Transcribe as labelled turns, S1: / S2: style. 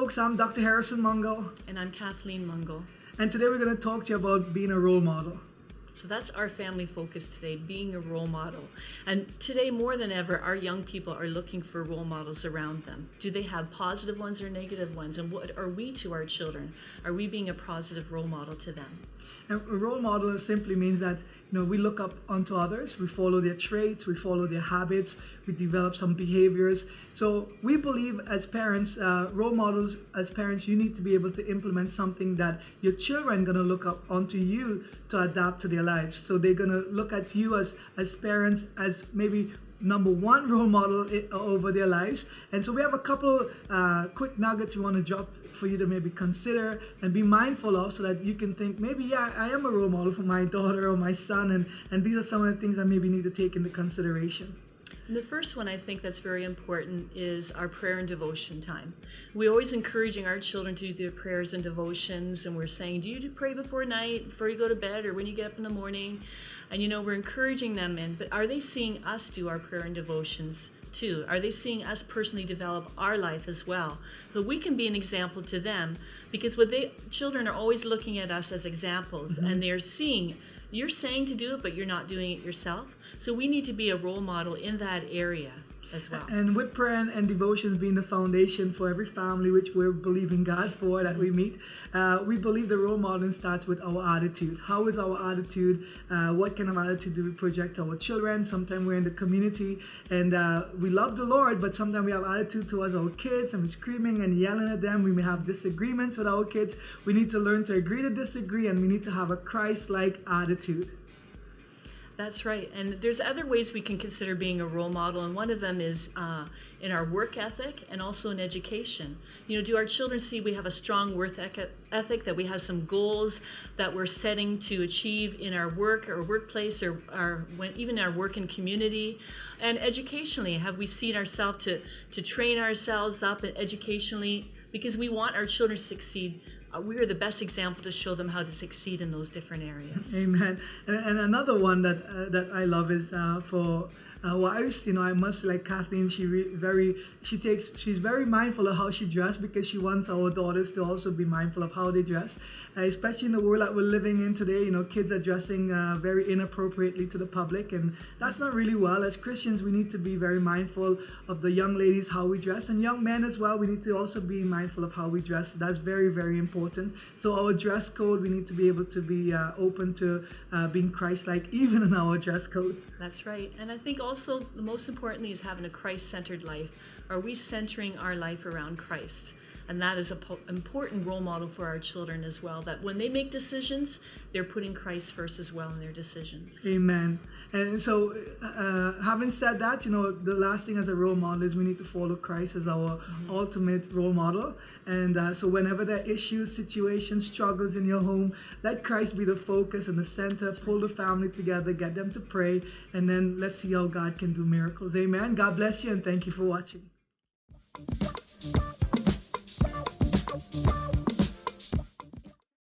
S1: folks. I'm Dr. Harrison Mungo.
S2: And I'm Kathleen Mungo.
S1: And today we're going to talk to you about being a role model.
S2: So that's our family focus today, being a role model. And today more than ever, our young people are looking for role models around them. Do they have positive ones or negative ones? And what are we to our children? Are we being a positive role model to them?
S1: And a role model simply means that we look up onto others, we follow their traits, we follow their habits, we develop some behaviors. So we believe as parents, role models, as parents, you need to be able to implement something that your children are going to look up onto you to adapt to their lives. So they're going to look at you as parents as maybe number one role model over their lives. And so we have a couple quick nuggets we want to drop for you to maybe consider and be mindful of, so that you can think, maybe, yeah, I am a role model for my daughter or my son, and these are some of the things I maybe need to take into consideration.
S2: The first one I think that's very important is our prayer and devotion time. We're always encouraging our children to do their prayers and devotions, and we're saying, do you pray before night, before you go to bed, or when you get up in the morning? And we're encouraging them in, but are they seeing us do our prayer and devotions too? Are they seeing us personally develop our life as well? So we can be an example to them, because children are always looking at us as examples, and they're seeing you're saying to do it, but you're not doing it yourself. So we need to be a role model in that area as well.
S1: And with prayer and devotions being the foundation for every family, which we're believing God for, that we meet, we believe the role modeling starts with our attitude. How is our attitude? What kind of attitude do we project to our children? Sometimes we're in the community and we love the Lord, but sometimes we have attitude towards our kids and we're screaming and yelling at them. We may have disagreements with our kids. We need to learn to agree to disagree, and we need to have a Christ-like attitude.
S2: That's right. And there's other ways we can consider being a role model, and one of them is in our work ethic and also in education. Do our children see we have a strong work ethic, that we have some goals that we're setting to achieve in our work or workplace, or even our work and community? And educationally, have we seen ourselves to train ourselves up educationally, because we want our children to succeed? We are the best example to show them how to succeed in those different areas.
S1: Amen. And another one that I love is for wives. I must, like Kathleen, she's very mindful of how she dresses, because she wants our daughters to also be mindful of how they dress, especially in the world that we're living in today. Kids are dressing very inappropriately to the public, and that's not really well. As Christians, we need to be very mindful of the young ladies, how we dress, and young men as well. We need to also be mindful of how we dress. That's very, very important. So our dress code, we need to be able to be open to being Christ-like, even in our dress code.
S2: That's right. And I think also the most importantly is having a Christ-centered life. Are we centering our life around Christ? And that is an important role model for our children as well, that when they make decisions, they're putting Christ first as well in their decisions.
S1: Amen. And so having said that, the last thing as a role model is we need to follow Christ as our ultimate role model. And so whenever there are issues, situations, struggles in your home, let Christ be the focus and the center. Pull the family together, get them to pray, and then let's see how God can do miracles. Amen. God bless you, and thank you for watching.